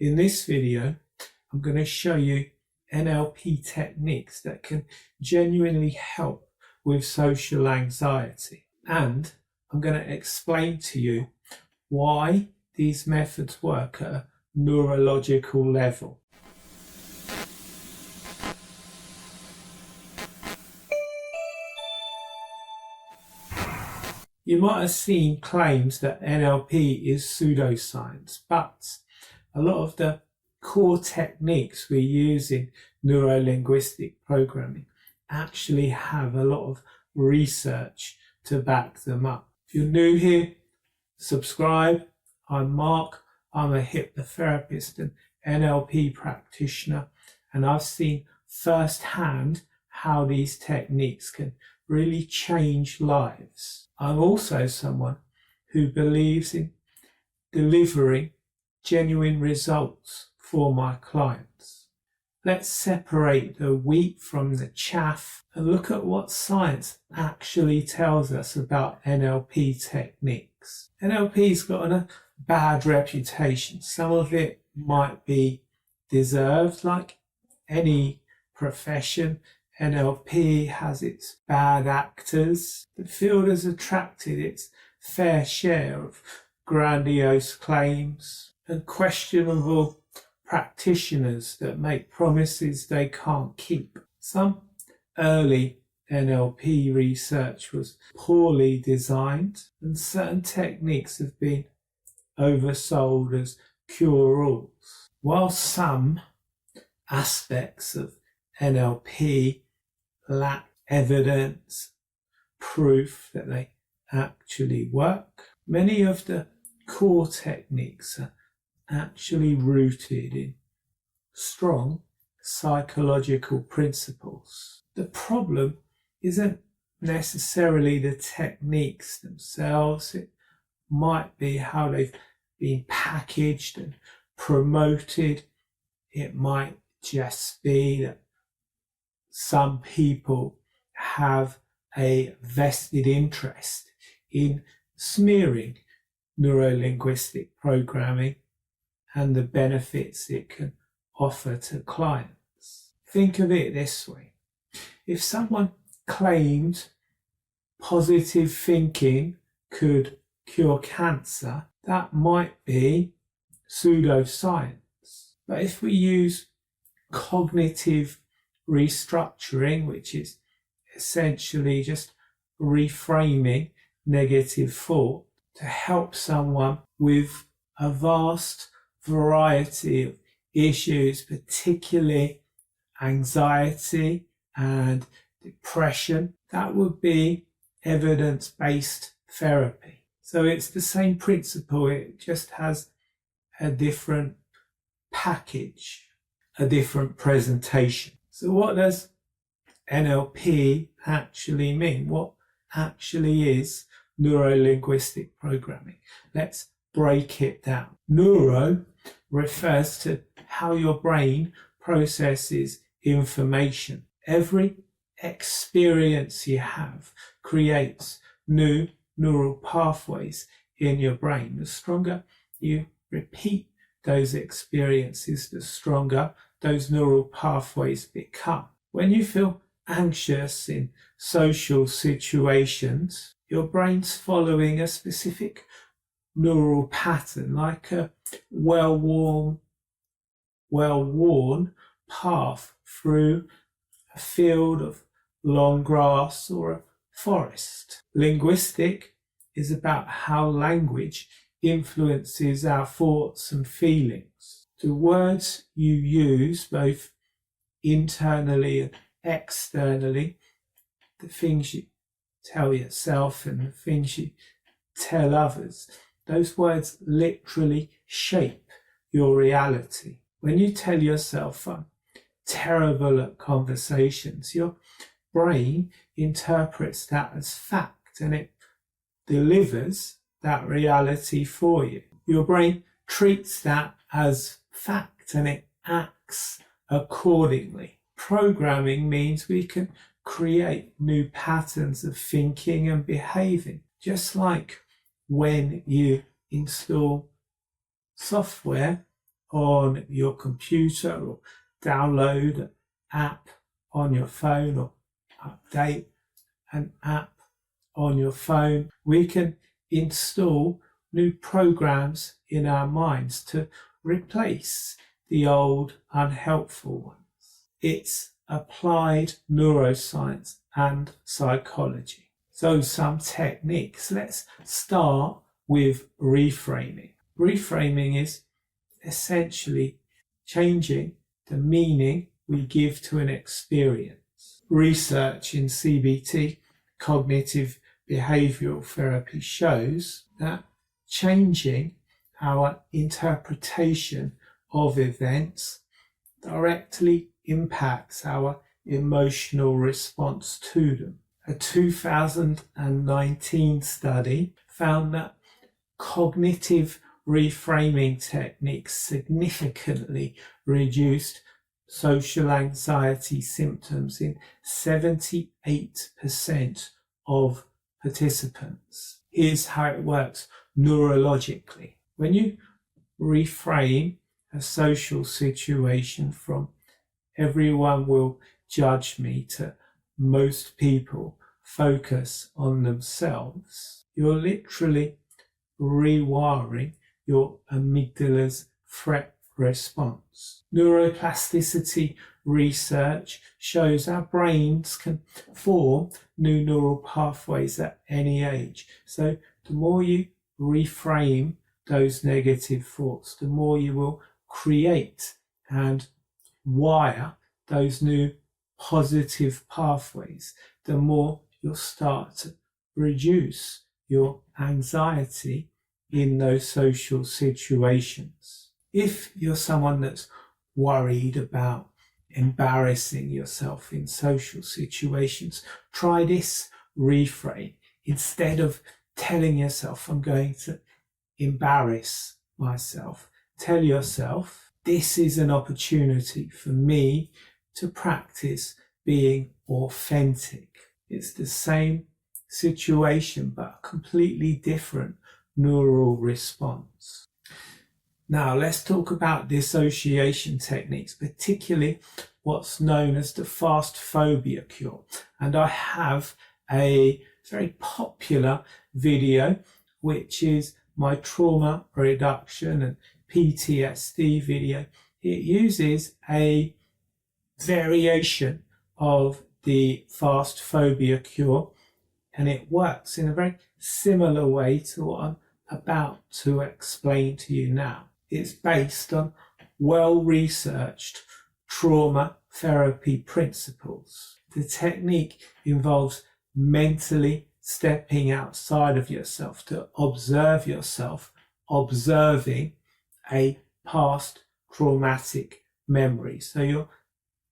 In this video, I'm going to show you NLP techniques that can genuinely help with social anxiety. And I'm going to explain to you why these methods work at a neurological level. You might have seen claims that NLP is pseudoscience, but a lot of the core techniques we use in neuro-linguistic programming actually have a lot of research to back them up. If you're new here, subscribe. I'm Mark. I'm a hypnotherapist and NLP practitioner, and I've seen firsthand how these techniques can really change lives. I'm also someone who believes in delivering genuine results for my clients. Let's separate the wheat from the chaff and look at what science actually tells us about NLP techniques. NLP's got a bad reputation. Some of it might be deserved, like any profession. NLP has its bad actors. The field has attracted its fair share of grandiose claims and questionable practitioners that make promises they can't keep. Some early NLP research was poorly designed, and certain techniques have been oversold as cure-alls. While some aspects of NLP lack evidence, proof that they actually work, many of the core techniques are actually rooted in strong psychological principles. The problem isn't necessarily the techniques themselves. It might be how they've been packaged and promoted. It might just be that some people have a vested interest in smearing neuro-linguistic programming and the benefits it can offer to clients. Think of it this way. If someone claimed positive thinking could cure cancer, that might be pseudoscience. But if we use cognitive restructuring, which is essentially just reframing negative thought to help someone with a vast variety of issues, particularly anxiety and depression, that would be evidence-based therapy. So it's the same principle, it just has a different package, a different presentation. So what does NLP actually mean? What actually is neuro-linguistic programming? Let's break it down. Neuro refers to how your brain processes information. Every experience you have creates new neural pathways in your brain. The stronger you repeat those experiences, the stronger those neural pathways become. When you feel anxious in social situations, your brain's following a specific neural pattern, like a well-worn path through a field of long grass or a forest. Linguistic is about how language influences our thoughts and feelings. The words you use, both internally and externally, the things you tell yourself and the things you tell others, those words literally shape your reality. When you tell yourself, I'm terrible at conversations, your brain interprets that as fact and it delivers that reality for you. Your brain treats that as fact and it acts accordingly. Programming means we can create new patterns of thinking and behaving, just like when you install software on your computer or download an app on your phone or update an app on your phone. We can install new programs in our minds to replace the old unhelpful ones. It's applied neuroscience and psychology. So some techniques. Let's start with reframing. Reframing is essentially changing the meaning we give to an experience. Research in CBT, cognitive behavioral therapy, shows that changing our interpretation of events directly impacts our emotional response to them. A 2019 study found that cognitive reframing techniques significantly reduced social anxiety symptoms in 78% of participants. Here's how it works neurologically. When you reframe a social situation from "everyone will judge me" to "most people focus on themselves," you're literally rewiring your amygdala's threat response. Neuroplasticity research shows our brains can form new neural pathways at any age. So the more you reframe those negative thoughts, the more you will create and wire those new positive pathways, the more you'll start to reduce your anxiety in those social situations. If you're someone that's worried about embarrassing yourself in social situations, try this reframe. Instead of telling yourself, "I'm going to embarrass myself," tell yourself, "This is an opportunity for me to practice being authentic." It's the same situation, but a completely different neural response. Now let's talk about dissociation techniques, particularly what's known as the fast phobia cure. And I have a very popular video, which is my trauma reduction and PTSD video. It uses a variation of the fast phobia cure, and it works in a very similar way to what I'm about to explain to you now. It's based on well-researched trauma therapy principles. The technique involves mentally stepping outside of yourself to observe yourself, observing a past traumatic memory. So you're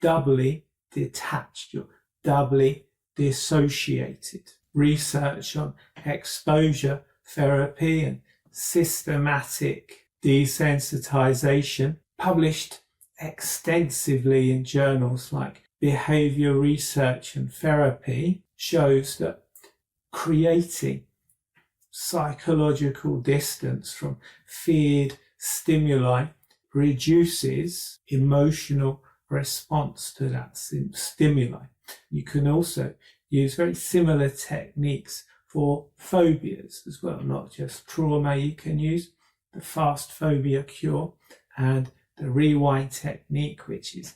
doubly detached, you're doubly dissociated. Research on exposure therapy and systematic desensitization, published extensively in journals like Behavior Research and Therapy, shows that creating psychological distance from feared stimuli reduces emotional response to that stimuli. You can also use very similar techniques for phobias as well, not just trauma. You can use the fast phobia cure and the rewind technique, which is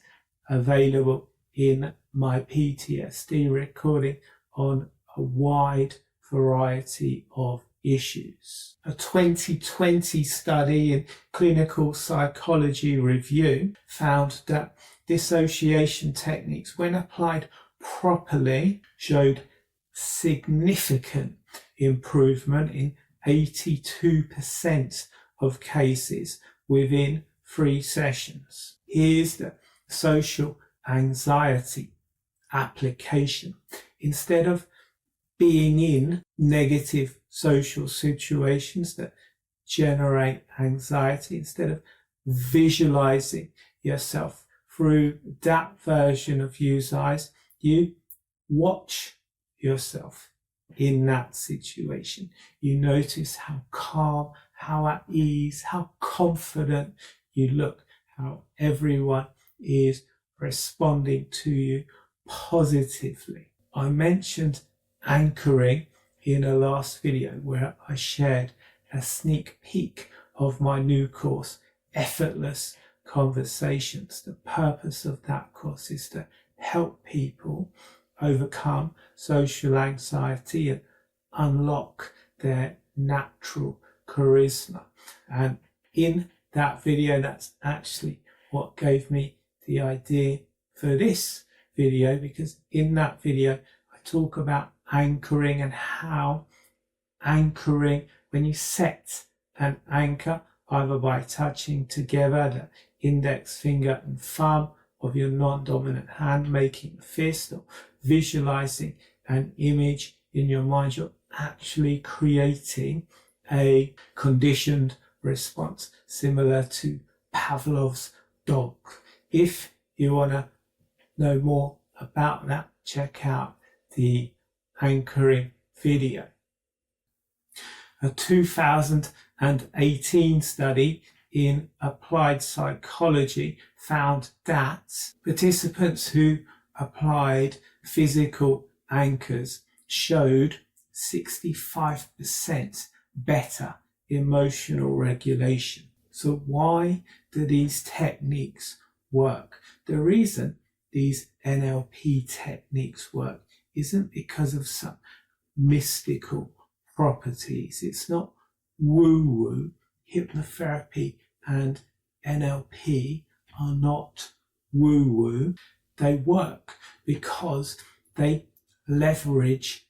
available in my PTSD recording on a wide variety of issues. A 2020 study in Clinical Psychology Review found that dissociation techniques, when applied properly, showed significant improvement in 82% of cases within 3 sessions. Here's the social anxiety application. Instead of being in negative social situations that generate anxiety, instead of visualizing yourself through that version of you's eyes, you watch yourself in that situation. You notice how calm, how at ease, how confident you look, how everyone is responding to you positively. I mentioned anchoring in a last video where I shared a sneak peek of my new course, Effortless Conversations. The purpose of that course is to help people overcome social anxiety and unlock their natural charisma. And in that video, that's actually what gave me the idea for this video, because in that video I talk about anchoring and how anchoring, when you set an anchor either by touching together the index finger and thumb of your non-dominant hand, making a fist, or visualizing an image in your mind, you're actually creating a conditioned response similar to Pavlov's dog. If you want to know more about that, check out the anchoring video. A 2018 study in applied psychology found that participants who applied physical anchors showed 65% better emotional regulation. So why do these techniques work? The reason these NLP techniques work isn't because of some mystical properties. It's not woo-woo. Hypnotherapy and NLP are not woo-woo. They work because they leverage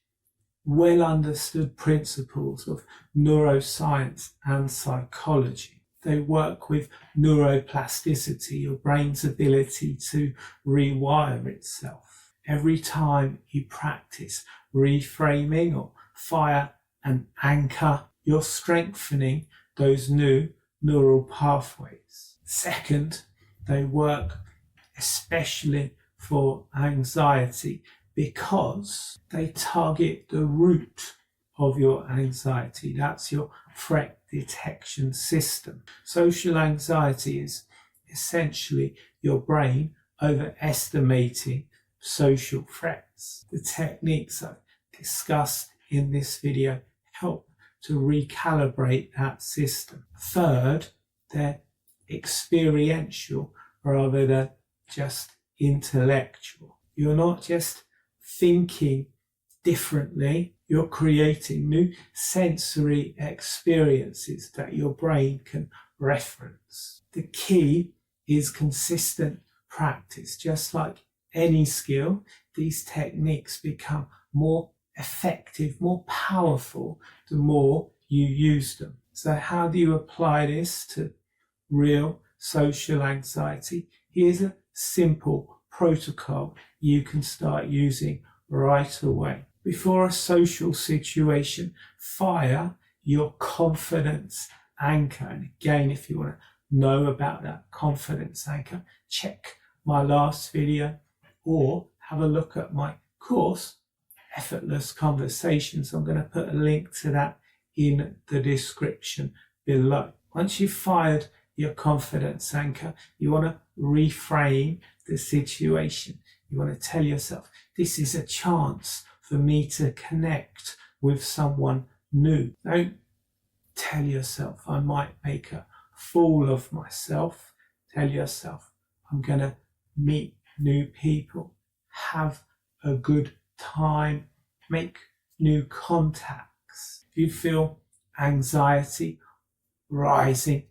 well understood principles of neuroscience and psychology. They work with neuroplasticity, your brain's ability to rewire itself. Every time you practice reframing or fire an anchor, you're strengthening those new neural pathways. Second, they work especially for anxiety because they target the root of your anxiety. That's your threat detection system. Social anxiety is essentially your brain overestimating social threats. The techniques I've discussed in this video help to recalibrate that system. Third, they're experiential rather than just intellectual. You're not just thinking differently, you're creating new sensory experiences that your brain can reference. The key is consistent practice. Just like any skill, these techniques become more effective, more powerful, the more you use them. So how do you apply this to real social anxiety? Here's a simple protocol you can start using right away. Before a social situation, fire your confidence anchor. And again, if you want to know about that confidence anchor, check my last video or have a look at my course, Effortless Conversations. I'm going to put a link to that in the description below. Once you've fired your confidence anchor, you want to reframe the situation. You want to tell yourself, this is a chance for me to connect with someone new. Don't tell yourself, I might make a fool of myself. Tell yourself, I'm going to meet new people, have a good time, make new contacts. If you feel anxiety rising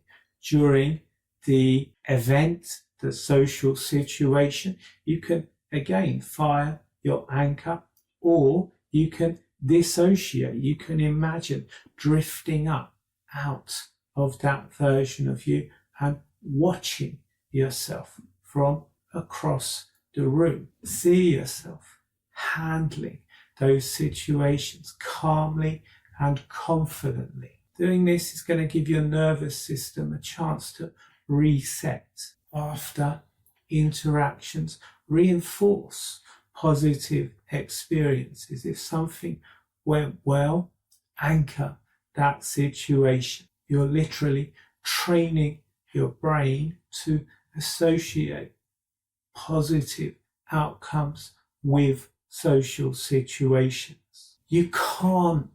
during the event, the social situation, you can again fire your anchor, or you can dissociate. You can imagine drifting up out of that version of you and watching yourself from across the room. See yourself handling those situations calmly and confidently. Doing this is going to give your nervous system a chance to reset. After interactions, reinforce positive experiences. If something went well, anchor that situation. You're literally training your brain to associate positive outcomes with social situations. You can't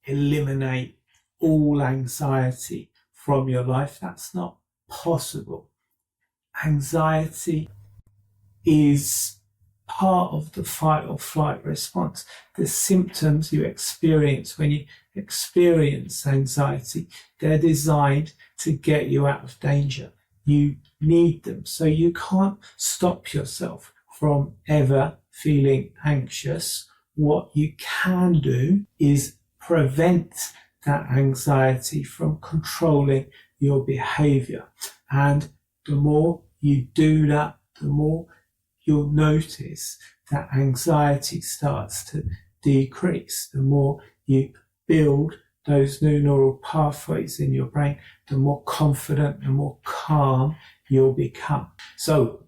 eliminate all anxiety from your life. That's not possible. Anxiety is part of the fight or flight response. The symptoms you experience when you experience anxiety, they're designed to get you out of danger. You need them. So you can't stop yourself from ever feeling anxious. What you can do is prevent that anxiety from controlling your behavior. And the more you do that, the more you'll notice that anxiety starts to decrease. The more you build those new neural pathways in your brain, the more confident and more calm you'll become. So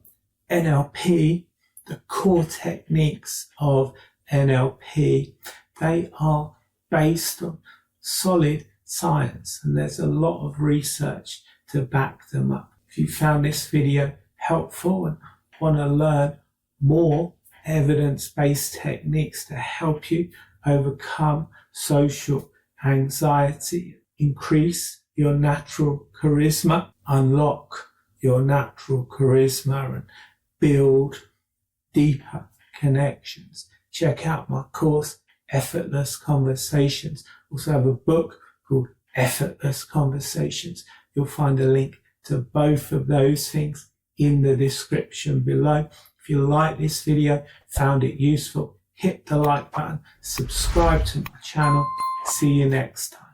NLP, the core techniques of NLP, they are based on solid science, and there's a lot of research to back them up. If you found this video helpful and want to learn more evidence-based techniques to help you overcome social anxiety, increase your natural charisma, unlock your natural charisma, and build deeper connections, check out my course, Effortless Conversations. Also have a book called Effortless Conversations. You'll find a link to both of those things in the description below. If you like this video, found it useful, hit the like button, subscribe to my channel. See you next time.